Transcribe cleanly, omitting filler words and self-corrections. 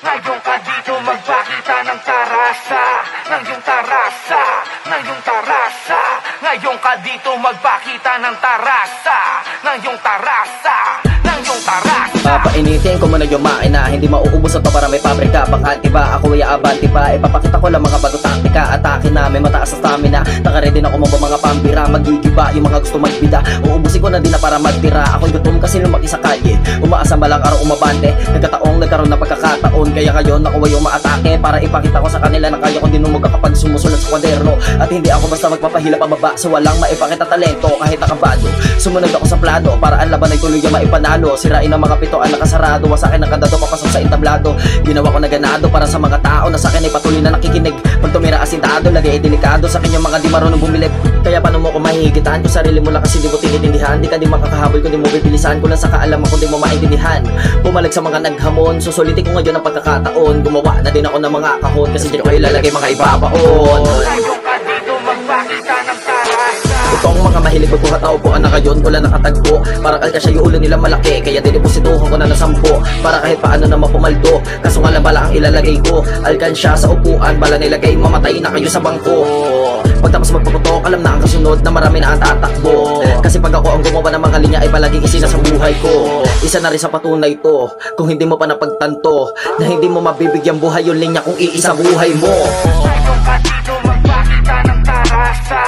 Ngayon ka dito magpakita ng tarasa, ng iyong tarasa, ng iyong tarasa. Ngayon ka dito magpakita ng tarasa, ng iyong tarasa, ng iyong tarasa. Papainitin ko muna yung makina, hindi mauubos ito para may pabrika. Bakante ba? Ako ay abanti pa. Ipapakita ko lang mga bago taktika. Atake namin, mataas sa stamina. Nakaready na kumamba mga pambira. Magigiba yung mga gusto magbida. Uubusin ko na din na para magtira. Ako'y gutom kasi lumaki sa kalye. Umaasa malang araw umabante. Nagkataong nagkaroon na pagkakataon. Kaya ngayon nakuha yung maatake. Para ipakita ko sa kanila na kaya ko din umuga kapag sumusulat sa kwaderno. At hindi ako basta magpapahila pababa. So walang maipakita talento kahit nakabado. Sumunod ako sa plano para ang laban ay tuloy yung maipanalo. Sirain ang mga pito ang nakasarado. Wasakin ang kandado papasok sa entablado. Ginawa ko na ganado para sa mga tao na sa akin ay patuloy na nakikinig. Pag tumira asintado, lagi ay delikado sa akin yung mga di marunong bumilip. Kaya paano mo ko mahihigitan kung sarili mo lang kasi di mo tinitindihan. Di ka di makakahabol kung di mo bibilisan. Kung lang sa kaalaman kung di mo maintindihan. Pumalag sa mga naghamon. Susulitin ko ngayon ang pagkakataon. Gumawa na din ako ng mga kahon kasi di ko ilalagay mga ibabaon. Ngayon ka dito magpakita ng tarasa. Itong mga mahilig magbuhat na upuan na ngayon wala nakatagpo. Para kalkasya yung ulo nila malaki. Kaya diniposituhan ko na ng 10 para kahit paano naman pumaldo. Kaso nga lang bala ang ilalagay ko. Alkansya sa upuan, bala nilagay mamatay na kayo sa bangko. Pagtapos magpaputok, alam na ang kasunod na marami na ang tatakbo. Kasi pag ako ang gumawa ng mga linya ay palaging isina sa buhay ko. Isa na rin sa patunay to, kung hindi mo pa napagtanto na hindi mo mabibigyan buhay yung linya kung iisa buhay mo. Ngayon ka dito magpakita ng tarasa,